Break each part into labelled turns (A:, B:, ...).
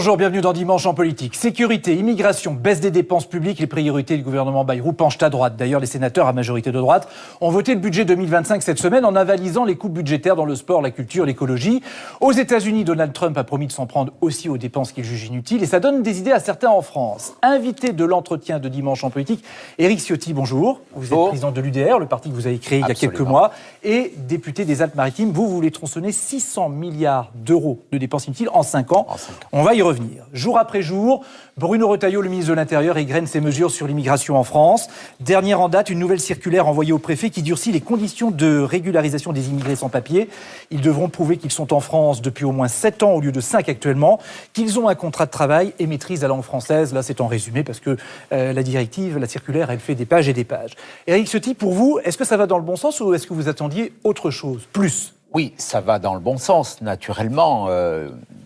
A: Bonjour, bienvenue dans Dimanche en politique. Sécurité, immigration, baisse des dépenses publiques, les priorités du gouvernement Bayrou penchent à droite. D'ailleurs, les sénateurs à majorité de droite ont voté le budget 2025 cette semaine en avalisant les coupes budgétaires dans le sport, la culture, l'écologie. Aux États-Unis, Donald Trump a promis de s'en prendre aussi aux dépenses qu'il juge inutiles et ça donne des idées à certains en France. Invité de l'entretien de Dimanche en politique, Éric Ciotti, bonjour. Vous êtes président de l'UDR, le parti que vous avez créé il y a quelques mois, et député des Alpes-Maritimes. Vous voulez tronçonner 600 milliards d'euros de dépenses inutiles en 5 ans. On va y revenir. Jour après jour, Bruno Retailleau, le ministre de l'Intérieur, égrène ses mesures sur l'immigration en France. Dernière en date, une nouvelle circulaire envoyée au préfet qui durcit les conditions de régularisation des immigrés sans papier. Ils devront prouver qu'ils sont en France depuis au moins 7 ans au lieu de 5 actuellement, qu'ils ont un contrat de travail et maîtrisent la langue française. Là, c'est en résumé parce que la directive, la circulaire, elle fait des pages et des pages. Éric Ciotti, pour vous, est-ce que ça va dans le bon sens ou est-ce que vous attendiez autre chose, plus ?
B: Oui, ça va dans le bon sens, naturellement.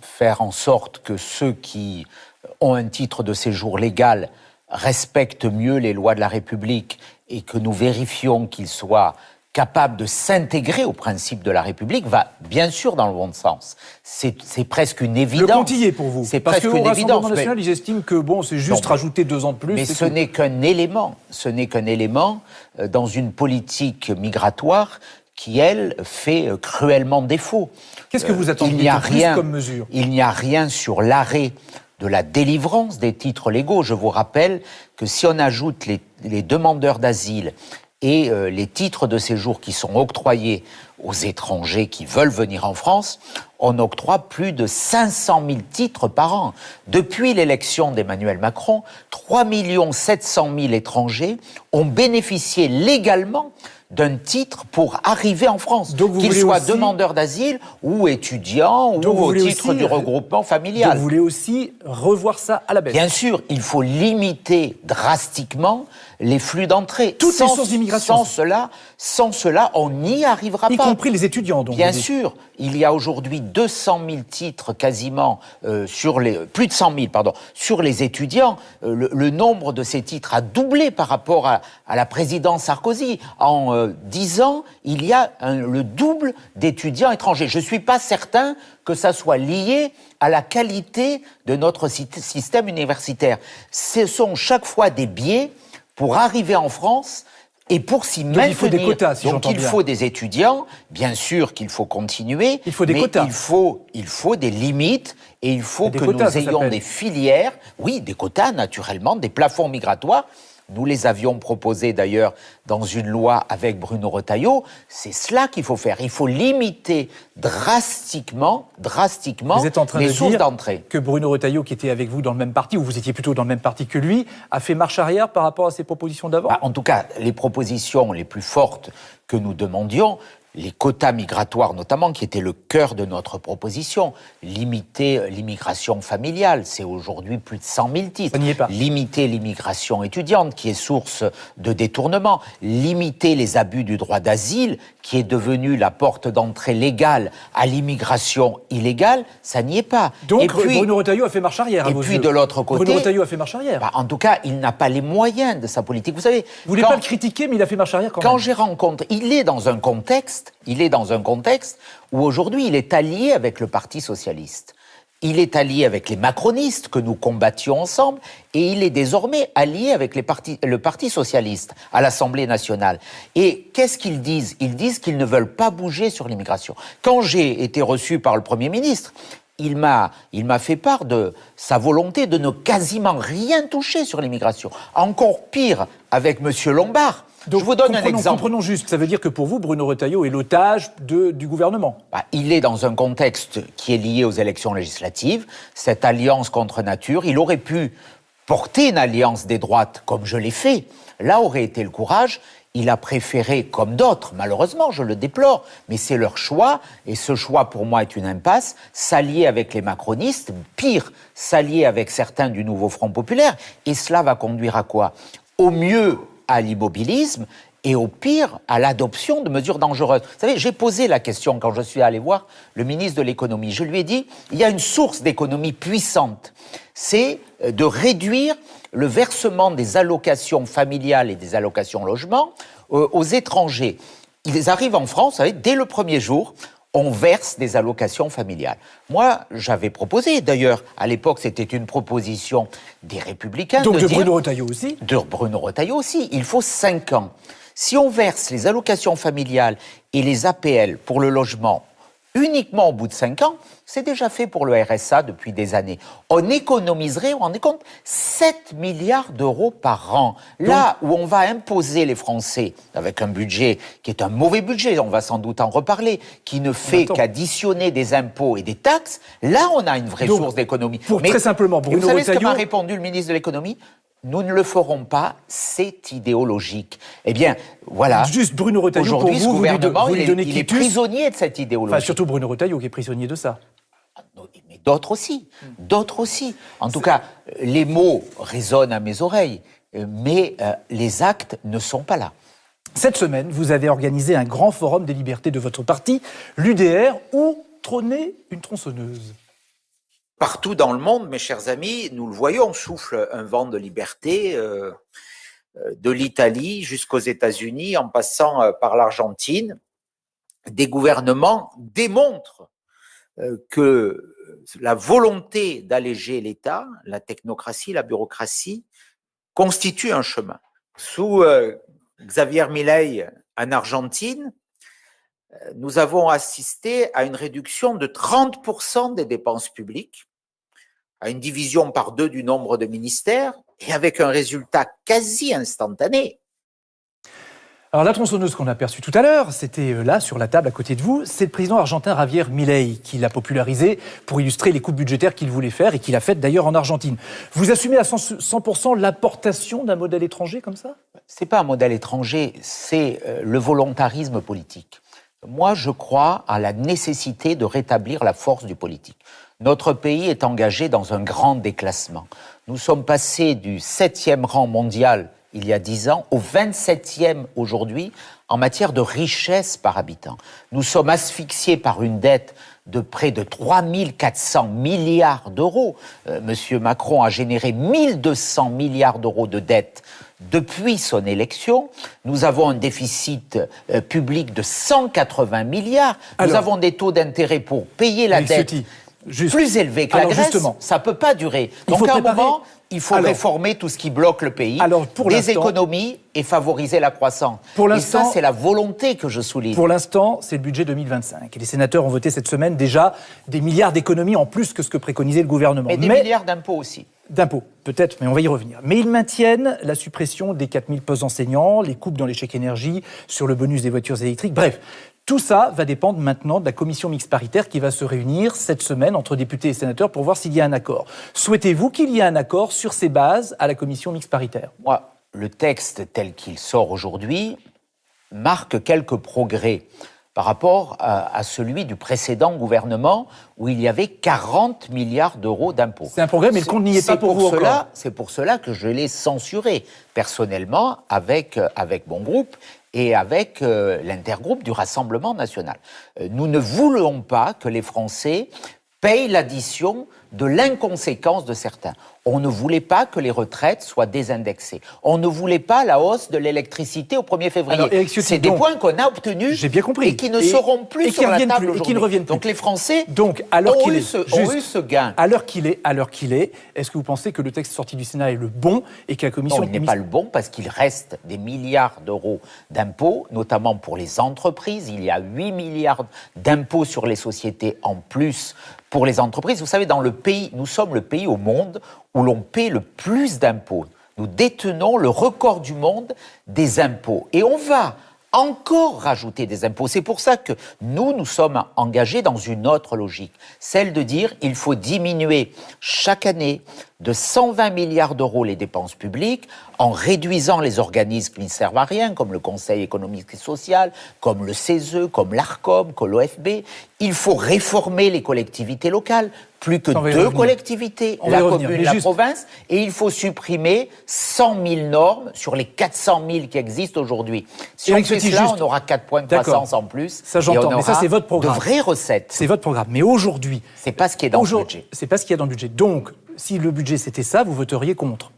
B: Faire en sorte que ceux qui ont un titre de séjour légal respectent mieux les lois de la République et que nous vérifions qu'ils soient capables de s'intégrer aux principes de la République va bien sûr dans le bon sens. C'est presque une évidence.
A: Le compte pour vous.
B: C'est
A: parce
B: presque
A: qu'au
B: une évidence.
A: Rassemblement national, ils estiment que c'est juste rajouter 2 ans de plus.
B: Mais ce n'est qu'un élément. Ce n'est qu'un élément dans une politique migratoire qui, elle, fait cruellement défaut.
A: Qu'est-ce que vous attendez plus comme mesure ?
B: Il n'y a rien sur l'arrêt de la délivrance des titres légaux. Je vous rappelle que si on ajoute les demandeurs d'asile et les titres de séjour qui sont octroyés aux étrangers qui veulent venir en France, on octroie plus de 500 000 titres par an. Depuis l'élection d'Emmanuel Macron, 3 700 000 étrangers ont bénéficié légalement d'un titre pour arriver en France, qu'ils soient demandeurs d'asile ou étudiants ou au titre du regroupement familial.
A: Donc vous voulez aussi revoir ça à la baisse ?
B: Bien sûr, il faut limiter drastiquement les flux d'entrée.
A: Toutes les sources d'immigration.
B: Sans cela, on n'y arrivera pas.
A: Y compris les étudiants, donc.
B: Bien sûr, il y a aujourd'hui 200 000 titres quasiment plus de 100 000, sur les étudiants. Le nombre de ces titres a doublé par rapport à la présidence Sarkozy. En 10 ans, il y a le double d'étudiants étrangers. Je ne suis pas certain que ça soit lié à la qualité de notre système universitaire. Ce sont chaque fois des biais pour arriver en France et pour s'y maintenir.
A: Il faut des quotas, si j'entends bien.
B: Donc il faut des étudiants, bien sûr qu'il faut continuer.
A: Il faut des quotas.
B: Il faut des limites et il faut que nous ayons des filières, oui, des quotas naturellement, des plafonds migratoires. Nous les avions proposés d'ailleurs dans une loi avec Bruno Retailleau. C'est cela qu'il faut faire. Il faut limiter drastiquement les sources d'entrée.
A: Que Bruno Retailleau, qui était avec vous dans le même parti, ou vous étiez plutôt dans le même parti que lui, a fait marche arrière par rapport à ses propositions d'avant ?
B: En tout cas, les propositions les plus fortes que nous demandions, les quotas migratoires notamment, qui étaient le cœur de notre proposition. Limiter l'immigration familiale, c'est aujourd'hui plus de 100 000 titres.
A: Ça n'y est pas.
B: Limiter l'immigration étudiante, qui est source de détournement. Limiter les abus du droit d'asile, qui est devenu la porte d'entrée légale à l'immigration illégale, ça n'y est pas.
A: Donc et puis, Bruno Retailleau a fait marche arrière à vos yeux.
B: Et puis de l'autre côté...
A: Bruno Retailleau a fait marche arrière.
B: En tout cas, il n'a pas les moyens de sa politique. Vous savez...
A: Vous voulez pas le critiquer, mais il a fait marche arrière quand même.
B: Quand j'ai rencontré... Il est dans un contexte où aujourd'hui il est allié avec le Parti socialiste. Il est allié avec les macronistes que nous combattions ensemble et il est désormais allié avec le Parti socialiste à l'Assemblée nationale. Et qu'est-ce qu'ils disent ? Ils disent qu'ils ne veulent pas bouger sur l'immigration. Quand j'ai été reçu par le Premier ministre, il m'a fait part de sa volonté de ne quasiment rien toucher sur l'immigration. Encore pire avec M. Lombard.
A: Donc,
B: je vous donne un exemple.
A: Comprenons juste, ça veut dire que pour vous, Bruno Retailleau est l'otage du gouvernement.
B: Il est dans un contexte qui est lié aux élections législatives, cette alliance contre nature. Il aurait pu porter une alliance des droites, comme je l'ai fait. Là aurait été le courage. Il a préféré, comme d'autres, malheureusement, je le déplore, mais c'est leur choix, et ce choix, pour moi, est une impasse, s'allier avec les macronistes, pire, s'allier avec certains du nouveau Front populaire, et cela va conduire à quoi ? Au mieux, à l'immobilisme et au pire, à l'adoption de mesures dangereuses. Vous savez, j'ai posé la question quand je suis allé voir le ministre de l'économie. Je lui ai dit, il y a une source d'économie puissante, c'est de réduire le versement des allocations familiales et des allocations logement aux étrangers. Ils arrivent en France, vous savez, dès le premier jour, on verse des allocations familiales. Moi, j'avais proposé, d'ailleurs, à l'époque, c'était une proposition des Républicains.
A: Donc de Bruno Retailleau aussi.
B: De Bruno Retailleau aussi. Il faut 5 ans. Si on verse les allocations familiales et les APL pour le logement uniquement au bout de 5 ans, c'est déjà fait pour le RSA depuis des années. On économiserait, on rendez compte, 7 milliards d'euros par an. Là où on va imposer les Français, avec un budget qui est un mauvais budget, on va sans doute en reparler, qui ne fait qu'additionner des impôts et des taxes, là on a une vraie source d'économie.
A: Très simplement, Bruno
B: Retailleau... Vous savez ce que m'a
A: Retailleau...
B: répondu le ministre de l'économie ? Nous ne le ferons pas, c'est idéologique. Eh bien, voilà.
A: Juste Bruno Retailleau,
B: aujourd'hui,
A: pour
B: ce gouvernement,
A: il
B: est prisonnier de cette idéologie.
A: Enfin, surtout Bruno Retailleau qui est prisonnier de ça.
B: Mais d'autres aussi. D'autres aussi. En tout cas, les mots résonnent à mes oreilles, mais les actes ne sont pas là.
A: Cette semaine, vous avez organisé un grand forum des libertés de votre parti, l'UDR, où trônait une tronçonneuse.
C: Partout dans le monde, mes chers amis, nous le voyons, souffle un vent de liberté, de l'Italie jusqu'aux États-Unis, en passant par l'Argentine. Des gouvernements démontrent que la volonté d'alléger l'État, la technocratie, la bureaucratie, constitue un chemin. Sous Javier Milei en Argentine, nous avons assisté à une réduction de 30% des dépenses publiques, à une division par 2 du nombre de ministères, et avec un résultat quasi instantané.
A: Alors la tronçonneuse qu'on a aperçue tout à l'heure, c'était là, sur la table à côté de vous, c'est le président argentin Javier Milei qui l'a popularisé pour illustrer les coupes budgétaires qu'il voulait faire et qu'il a faites d'ailleurs en Argentine. Vous assumez à 100% l'importation d'un modèle étranger comme ça ?
B: C'est pas un modèle étranger, c'est le volontarisme politique. Moi, je crois à la nécessité de rétablir la force du politique. Notre pays est engagé dans un grand déclassement. Nous sommes passés du 7e rang mondial il y a 10 ans au 27e aujourd'hui en matière de richesse par habitant. Nous sommes asphyxiés par une dette de près de 3 400 milliards d'euros. Monsieur Macron a généré 1 200 milliards d'euros de dette depuis son élection. Nous avons un déficit public de 180 milliards. Nous avons des taux d'intérêt pour payer la dette plus élevés que la Grèce. Ça ne peut pas durer. Donc à un moment, il faut réformer tout ce qui bloque le pays, des économies et favoriser la croissance. Et ça, c'est la volonté que je souligne.
A: Pour l'instant, c'est le budget 2025. Et les sénateurs ont voté cette semaine déjà des milliards d'économies en plus que ce que préconisait le gouvernement.
B: Et des milliards d'impôts aussi.
A: D'impôts, peut-être, mais on va y revenir. Mais ils maintiennent la suppression des 4000 postes enseignants, les coupes dans les chèques énergie, sur le bonus des voitures électriques. Bref, tout ça va dépendre maintenant de la commission mixte paritaire qui va se réunir cette semaine entre députés et sénateurs pour voir s'il y a un accord. Souhaitez-vous qu'il y ait un accord sur ces bases à la commission mixte paritaire ?
B: Moi, le texte tel qu'il sort aujourd'hui marque quelques progrès par rapport à celui du précédent gouvernement où il y avait 40 milliards d'euros d'impôts.
A: C'est un progrès, mais le compte n'y est pas pour vous encore.
B: C'est pour cela que je l'ai censuré personnellement avec mon groupe et avec l'intergroupe du Rassemblement national. Nous ne voulons pas que les Français payent l'addition de l'inconséquence de certains. On ne voulait pas que les retraites soient désindexées. On ne voulait pas la hausse de l'électricité au 1er février.
A: Alors, Ciotti,
B: c'est des points qu'on a obtenus
A: et
B: qui ne seront plus sur la table aujourd'hui.
A: Et qui ne reviennent plus.
B: Donc les Français
A: ont eu
B: ce gain.
A: À l'heure qu'il est, est-ce que vous pensez que le texte sorti du Sénat est le bon et que la commission...
B: Non, il n'est pas le bon parce qu'il reste des milliards d'euros d'impôts, notamment pour les entreprises. Il y a 8 milliards d'impôts sur les sociétés en plus pour les entreprises. Vous savez, nous sommes le pays au monde où l'on paie le plus d'impôts. Nous détenons le record du monde des impôts. Et on va encore rajouter des impôts. C'est pour ça que nous sommes engagés dans une autre logique, celle de dire qu'il faut diminuer chaque année de 120 milliards d'euros les dépenses publiques en réduisant les organismes qui ne servent à rien, comme le Conseil économique et social, comme le CESE, comme l'ARCOM, comme l'OFB. Il faut réformer les collectivités locales, plus que 2 collectivités, la commune, la province, et il faut supprimer 100 000 normes sur les 400 000 qui existent aujourd'hui. Si on fait cela, on aura 4 points de croissance en plus.
A: Ça j'entends, mais ça c'est votre programme.
B: De vraies recettes.
A: C'est votre programme. Mais aujourd'hui...
B: C'est pas ce qui est dans le budget.
A: C'est pas ce qu'il y a dans le budget. Donc, si le budget c'était ça, vous voteriez contre ?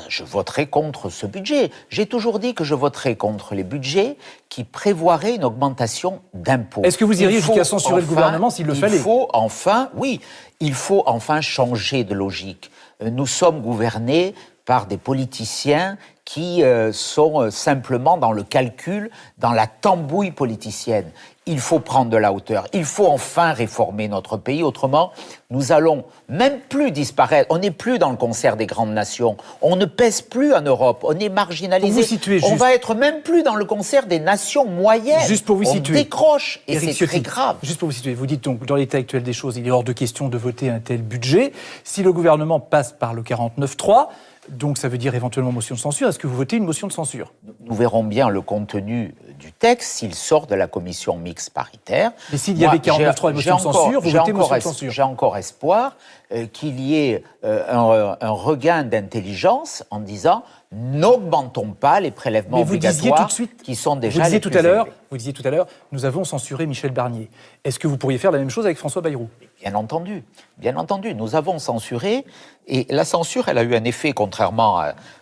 B: Je voterai contre ce budget. J'ai toujours dit que je voterai contre les budgets qui prévoiraient une augmentation d'impôts.
A: Est-ce que vous iriez jusqu'à censurer le gouvernement s'il le fallait ?
B: Il faut enfin changer de logique. Nous sommes gouvernés par des politiciens qui sont simplement dans le calcul, dans la tambouille politicienne. Il faut prendre de la hauteur. Il faut enfin réformer notre pays. Autrement, nous allons même plus disparaître. On n'est plus dans le concert des grandes nations. On ne pèse plus en Europe. On est marginalisé. On va être même plus dans le concert des nations moyennes.
A: Juste pour vous situer.
B: On décroche et
A: Éric
B: c'est
A: Ciotti,
B: très grave.
A: Juste pour vous situer, vous dites donc, dans l'état actuel des choses, il est hors de question de voter un tel budget. Si le gouvernement passe par le 49.3, donc ça veut dire éventuellement motion de censure, est-ce que vous votez une motion de censure ?
B: Nous verrons bien le contenu du texte s'il sort de la commission mixte paritaire.
A: Mais s'il y avait 49.3 et motion de censure, vous votez motion de censure.
B: J'ai encore espoir qu'il y ait un regain d'intelligence en disant n'augmentons pas les prélèvements obligatoires qui sont déjà les plus élevés.
A: Vous disiez tout à l'heure, nous avons censuré Michel Barnier. Est-ce que vous pourriez faire la même chose avec François Bayrou ?
B: Bien entendu, nous avons censuré, et la censure, elle a eu un effet, contrairement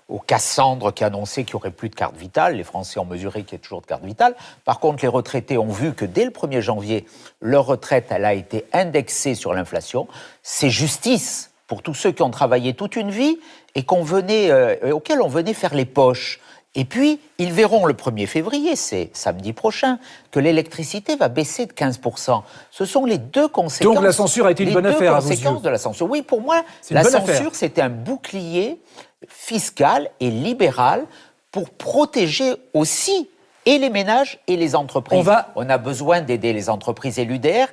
B: aux Cassandre qui annonçaient qu'il n'y aurait plus de carte vitale. Les Français ont mesuré qu'il y a toujours de carte vitale. Par contre, les retraités ont vu que dès le 1er janvier, leur retraite, elle a été indexée sur l'inflation. C'est justice pour tous ceux qui ont travaillé toute une vie et auxquels on venait faire les poches. Et puis, ils verront le 1er février, c'est samedi prochain, que l'électricité va baisser de 15%. Ce sont les deux conséquences.
A: Donc la censure a été une bonne affaire à vos yeux ?
B: Les deux conséquences de la censure. Oui, pour moi, la censure, c'était un bouclier fiscal et libéral pour protéger aussi et les ménages et les entreprises. On a besoin d'aider les entreprises, et l'UDR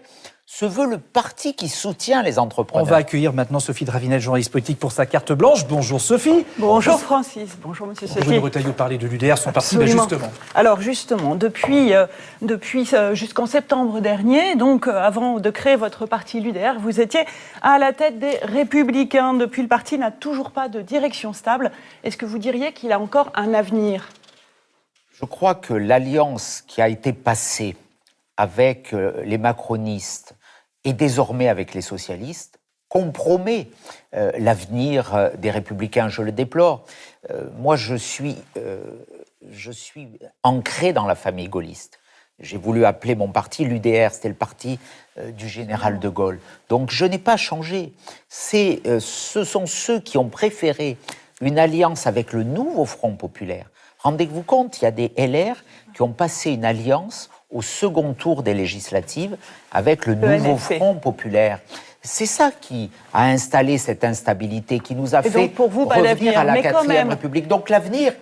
B: se veut le parti qui soutient les entrepreneurs.
A: On va accueillir maintenant Sophie Dravinel, journaliste politique, pour sa carte blanche. Bonjour Sophie.
D: Bonjour Francis. Bonjour Monsieur Ciotti.
A: Bruno Retailleau parlait de l'UDR, son parti, mais justement.
D: Alors justement, depuis jusqu'en septembre dernier, donc avant de créer votre parti l'UDR, vous étiez à la tête des Républicains. Depuis, le parti n'a toujours pas de direction stable. Est-ce que vous diriez qu'il a encore un avenir ?
B: Je crois que l'alliance qui a été passée avec les macronistes et désormais avec les socialistes compromet l'avenir des Républicains. Je le déplore. Moi, je suis ancré dans la famille gaulliste. J'ai voulu appeler mon parti l'UDR, c'était le parti du général de Gaulle. Donc je n'ai pas changé. Ce sont ceux qui ont préféré une alliance avec le nouveau Front populaire. Rendez-vous compte, il y a des LR qui ont passé une alliance au second tour des législatives avec le nouveau Front populaire. C'est ça qui a installé cette instabilité, qui nous a fait revenir à la 4e République. Donc l'avenir,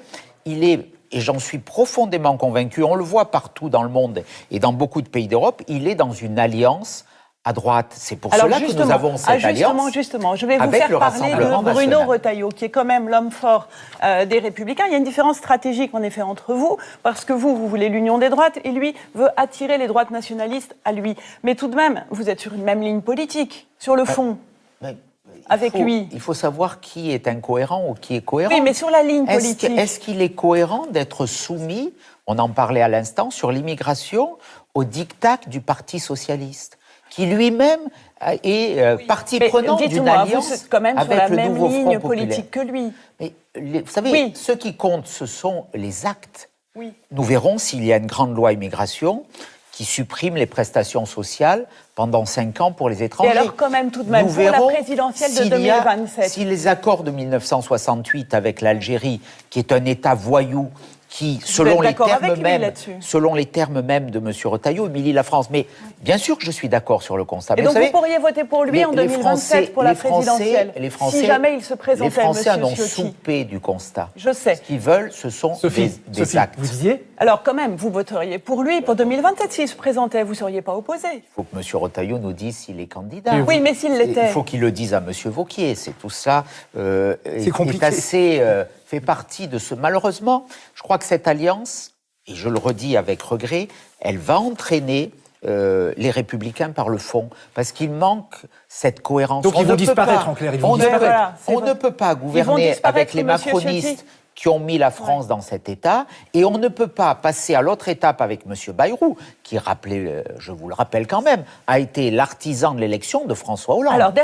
B: il est, et j'en suis profondément convaincu, on le voit partout dans le monde et dans beaucoup de pays d'Europe, il est dans une alliance à droite. C'est pour cela que nous avons cette alliance.
D: Justement, je vais vous faire parler de Bruno Retailleau, qui est quand même l'homme fort des Républicains. Il y a une différence stratégique, en effet, entre vous, parce que vous voulez l'union des droites, et lui veut attirer les droites nationalistes à lui. Mais tout de même, vous êtes sur une même ligne politique, sur le fond, avec lui.
B: Il faut savoir qui est incohérent ou qui est cohérent.
D: Oui, mais sur la ligne politique.
B: Est-ce qu'il est cohérent d'être soumis, on en parlait à l'instant, sur l'immigration, au diktat du Parti socialiste, qui lui-même est partie prenante d'une alliance
D: vous êtes quand même
B: avec
D: sur la
B: le
D: même
B: nouveau
D: ligne
B: Front populaire.
D: politique que lui.
B: Mais vous savez, ce qui compte, ce sont les actes.
D: Oui.
B: Nous verrons s'il y a une grande loi immigration qui supprime les prestations sociales pendant 5 ans pour les étrangers.
D: Et alors quand même, tout de même, pour la présidentielle de 2027.
B: Si les accords de 1968 avec l'Algérie, qui est un État voyou, qui, selon les termes mêmes de M. Retailleau, humilie la France. Mais bien sûr que je suis d'accord sur le constat.
D: Et donc vous pourriez voter pour lui en 2027 pour la présidentielle, si jamais il se présentait,
B: les Français en ont
D: Ciotti.
B: soupé du constat.
D: Je sais.
B: Ce qu'ils veulent, ce sont des actes.
A: Vous disiez ?
D: Alors quand même, vous voteriez pour lui pour 2027 s'il se présentait, vous ne seriez pas opposé.
B: Il faut que M. Retailleau nous dise s'il est candidat.
D: Oui, mais s'il l'était.
B: Il faut qu'il le dise à M. Vauquier. C'est tout ça.
A: C'est compliqué.
B: Fait partie de ce... Malheureusement, je crois que cette alliance, et je le redis avec regret, elle va entraîner les Républicains par le fond, parce qu'il manque cette cohérence.
A: Donc ils vont disparaître, en clair, ils vont disparaître.
B: On ne peut pas gouverner avec les macronistes qui ont mis la France dans cet état, et on ne peut pas passer à l'autre étape avec M. Bayrou, qui, je vous le rappelle quand même, a été l'artisan de l'élection de François Hollande.